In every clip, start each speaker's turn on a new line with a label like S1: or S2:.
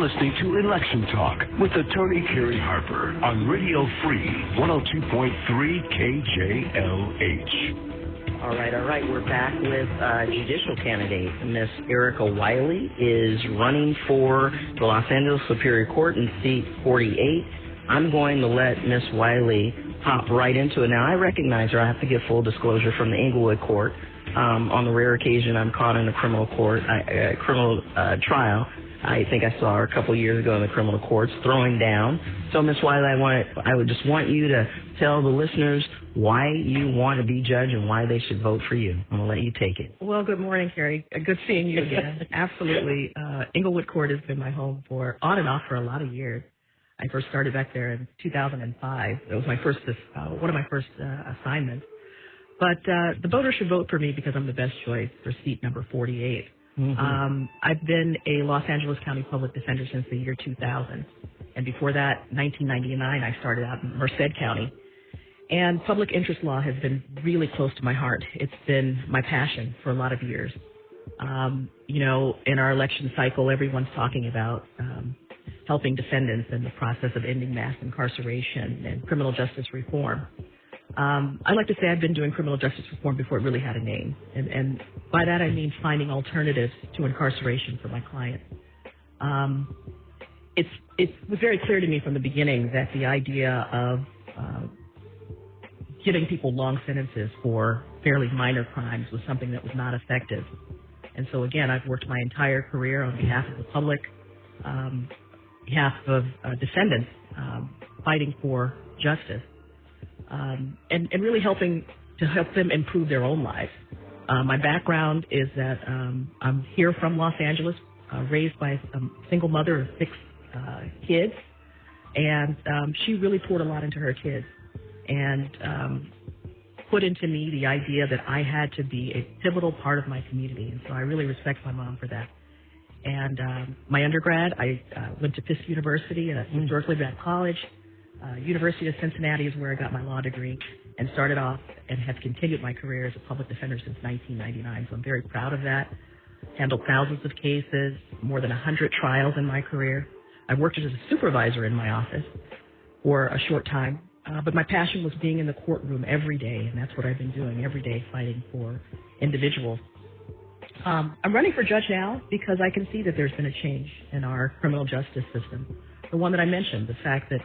S1: listening to Election Talk with Attorney Carrie Harper on Radio Free 102.3 KJLH.
S2: All right. We're back with judicial candidate. Miss Ericka Wiley is running for the Los Angeles Superior Court in seat 48. I'm going to let Miss Wiley hop right into it. Now, I recognize her. I have to give full disclosure from the Inglewood Court. On the rare occasion I'm caught in a criminal trial. I think I saw her a couple years ago in the criminal courts throwing down. So, Ms. Wiley, I would just want you to tell the listeners why you want to be judge and why they should vote for you. I'm going to let you take it.
S3: Well, good morning, Carrie. Good seeing you again. Absolutely. Inglewood Court has been my home for on and off for a lot of years. I first started back there in 2005. It was my first, one of my first assignments. But the voters should vote for me because I'm the best choice for seat number 48. Mm-hmm. I've been a Los Angeles County public defender since the year 2000. And before that, 1999, I started out in Merced County. And public interest law has been really close to my heart. It's been my passion for a lot of years. In our election cycle, everyone's talking about helping defendants in the process of ending mass incarceration and criminal justice reform. I like to say I've been doing criminal justice reform before it really had a name. And by that I mean finding alternatives to incarceration for my clients. It was very clear to me from the beginning that the idea of giving people long sentences for fairly minor crimes was something that was not effective. And so, again, I've worked my entire career on behalf of the public, behalf of defendants, fighting for justice. And really helping to help them improve their own lives. My background is that I'm here from Los Angeles, raised by a single mother of 6 kids, and she really poured a lot into her kids and put into me the idea that I had to be a pivotal part of my community, and so I really respect my mom for that. And my undergrad, I went to Fisk University, a historically black college. University of Cincinnati is where I got my law degree and started off and have continued my career as a public defender since 1999. So I'm very proud of that. Handled thousands of cases, more than 100 trials in my career. I worked as a supervisor in my office for a short time, but my passion was being in the courtroom every day, and that's what I've been doing every day, fighting for individuals. I'm running for judge now because I can see that there's been a change in our criminal justice system. The one that I mentioned, the fact that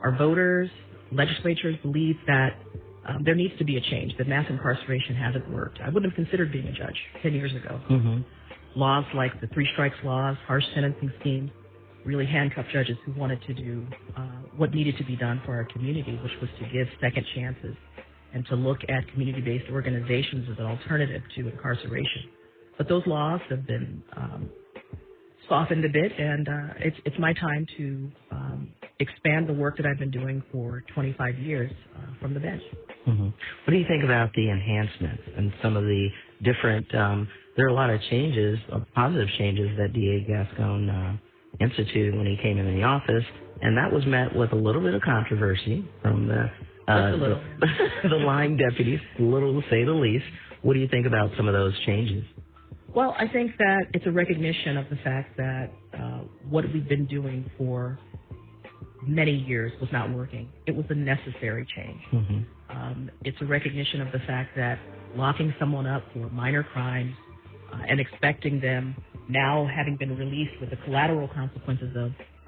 S3: our voters, legislatures believe that there needs to be a change, that mass incarceration hasn't worked. I wouldn't have considered being a judge 10 years ago. Mm-hmm. Laws like the 3 strikes laws, harsh sentencing schemes, really handcuffed judges who wanted to do what needed to be done for our community, which was to give second chances and to look at community-based organizations as an alternative to incarceration. But those laws have been softened a bit, and it's my time to expand the work that I've been doing for 25 years from the bench.
S2: Mm-hmm. What do you think about the enhancements and some of the different, there are a lot of changes, positive changes that D.A. Gascon instituted when he came into the office, and that was met with a little bit of controversy from the line deputies, a little to say the least. What do you think about some of those changes?
S3: Well, I think that it's a recognition of the fact that what we've been doing for many years was not working. It was a necessary change. Mm-hmm. It's a recognition of the fact that locking someone up for minor crimes and expecting them, now having been released with the collateral consequences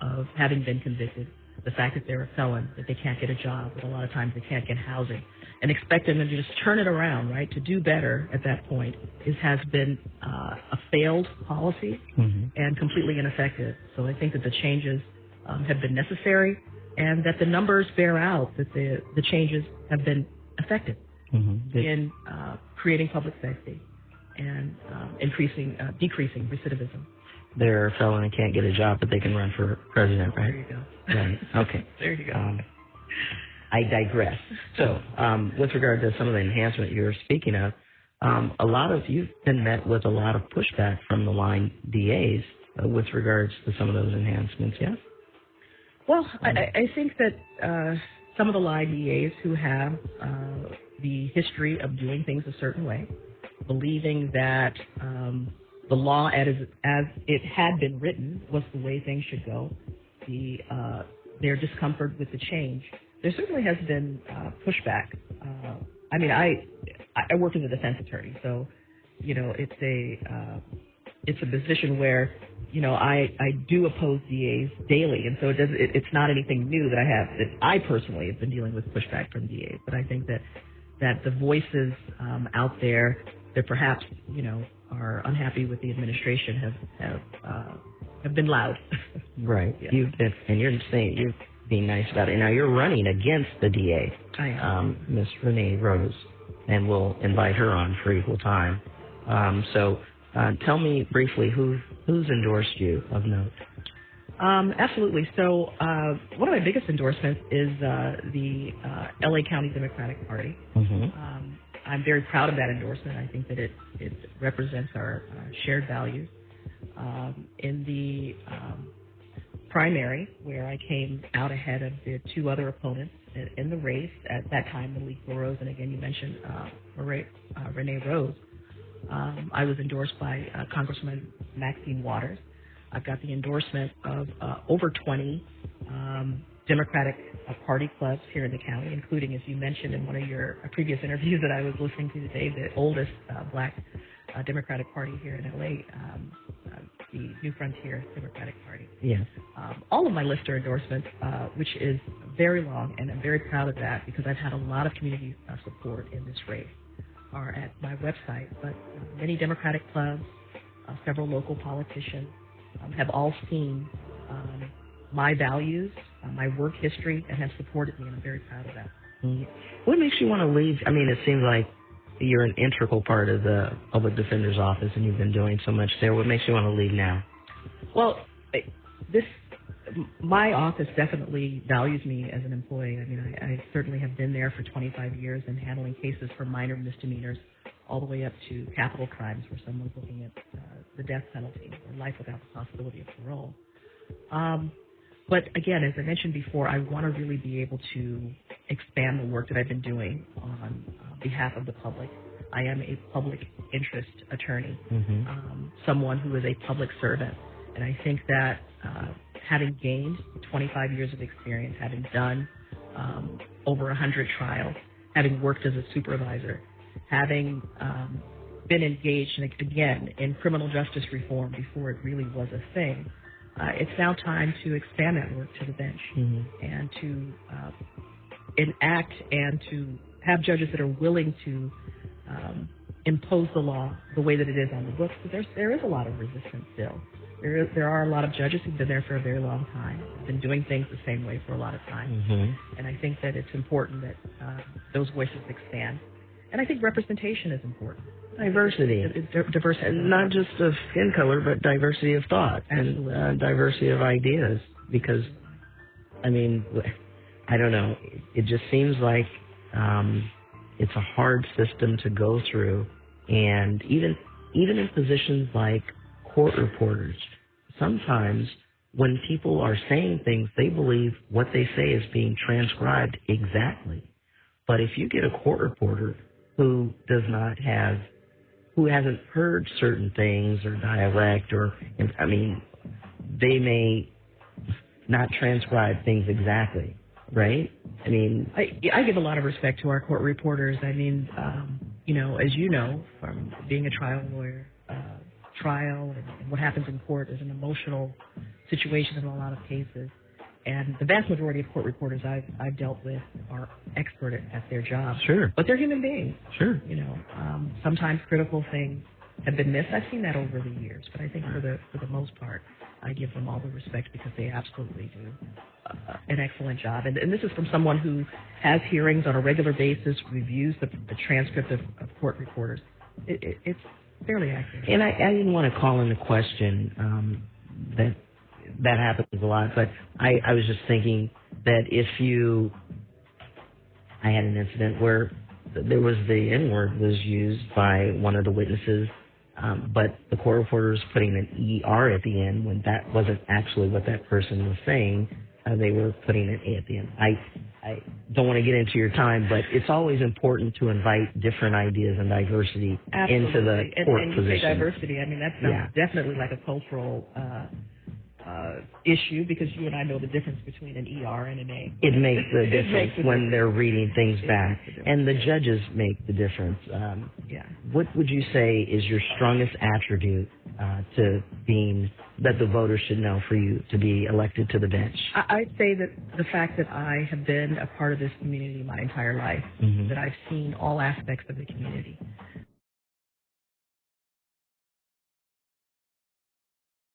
S3: of having been convicted, the fact that they're a felon, that they can't get a job, that a lot of times they can't get housing, and expect them to just turn it around, right, to do better at that point has been a failed policy and completely ineffective. So I think that the changes have been necessary and that the numbers bear out that the changes have been effective in creating public safety and decreasing recidivism.
S2: They're a felon and can't get a job, but they can run for president, right?
S3: There you go.
S2: Right. Okay.
S3: There you go.
S2: I digress. So, with regard to some of the enhancement you're speaking of, you've been met with a lot of pushback from the line DAs with regards to some of those enhancements, yes?
S3: Well, I think that some of the line DAs who have the history of doing things a certain way, believing that the law as it had been written was the way things should go. Their discomfort with the change. There certainly has been pushback. I mean, I work as a defense attorney, so it's a position where I do oppose DAs daily, and so it's not anything new that I personally have been dealing with pushback from DAs. But I think that the voices out there that perhaps are unhappy with the administration have been loud.
S2: Right.
S3: Yeah.
S2: You're saying you're being nice about it. Now you're running against the DA,
S3: I am.
S2: Miss Renee Rose, and we'll invite her on for equal time. So tell me briefly who's endorsed you of note.
S3: Absolutely. So one of my biggest endorsements is the LA County Democratic Party.
S2: Mm-hmm.
S3: I'm very proud of that endorsement. I think that it represents our shared values. In the primary, where I came out ahead of the two other opponents in the race at that time, Malik Rose, and again you mentioned Renee Rose, I was endorsed by Congresswoman Maxine Waters. I've got the endorsement of over 20 Democratic Party clubs here in the county, including, as you mentioned in one of your previous interviews that I was listening to today, the oldest black Democratic Party here in LA, the New Frontier Democratic Party.
S2: Yes.
S3: All of my lister endorsements, which is very long, and I'm very proud of that because I've had a lot of community support in this race, are at my website. But many Democratic clubs, several local politicians have all seen my values, my work history, and have supported me, and I'm very proud of that.
S2: Mm-hmm. What makes you want to leave? I mean, it seems like you're an integral part of the Public Defender's Office, and you've been doing so much there. What makes you want to leave now?
S3: Well, my office definitely values me as an employee. I mean, I certainly have been there for 25 years and handling cases from minor misdemeanors all the way up to capital crimes where someone's looking at the death penalty or life without the possibility of parole. But again, as I mentioned before, I want to really be able to expand the work that I've been doing on behalf of the public. I am a public interest attorney, someone who is a public servant. And I think that having gained 25 years of experience, having done over 100 trials, having worked as a supervisor, having been engaged, again, in criminal justice reform before it really was a thing, it's now time to expand that work to the bench and to enact and to have judges that are willing to impose the law the way that it is on the books. But there is a lot of resistance still. There are a lot of judges who've been there for a very long time, been doing things the same way for a lot of time. And I think that it's important that those voices expand. And I think representation is important.
S2: Diversity.
S3: Diversity.
S2: Not just of skin color, but diversity of thought.
S3: Absolutely.
S2: And diversity of ideas. Because, I mean, I don't know. It just seems like it's a hard system to go through. And even in positions like court reporters, sometimes when people are saying things, they believe what they say is being transcribed exactly. But if you get a court reporter who hasn't heard certain things or dialect, they may not transcribe things exactly, right? I mean,
S3: I give a lot of respect to our court reporters. I mean, as you know, from being a trial lawyer, trial and what happens in court is an emotional situation in a lot of cases. And the vast majority of court reporters I've dealt with are expert at their job.
S2: Sure.
S3: But they're human beings.
S2: Sure.
S3: Sometimes critical things have been missed. I've seen that over the years, but I think for the most part, I give them all the respect because they absolutely do an excellent job. And this is from someone who has hearings on a regular basis, reviews the transcript of court reporters. It's fairly accurate.
S2: And I didn't want to call into question that happens a lot, but I was just thinking that I had an incident where there was the N-word was used by one of the witnesses, but the court reporter was putting an ER at the end when that wasn't actually what that person was saying. They were putting an A at the end. I don't want to get into your time, but it's always important to invite different ideas and diversity into the court
S3: and
S2: position.
S3: You say diversity. I mean, that's definitely like a cultural issue, because you and I know the difference between an ER and an A.
S2: It makes the difference when they're reading things back, and the judges make the difference. What would you say is your strongest attribute to being that the voters should know for you to be elected to the bench?
S3: I'd say that the fact that I have been a part of this community my entire life, that I've seen all aspects of the community,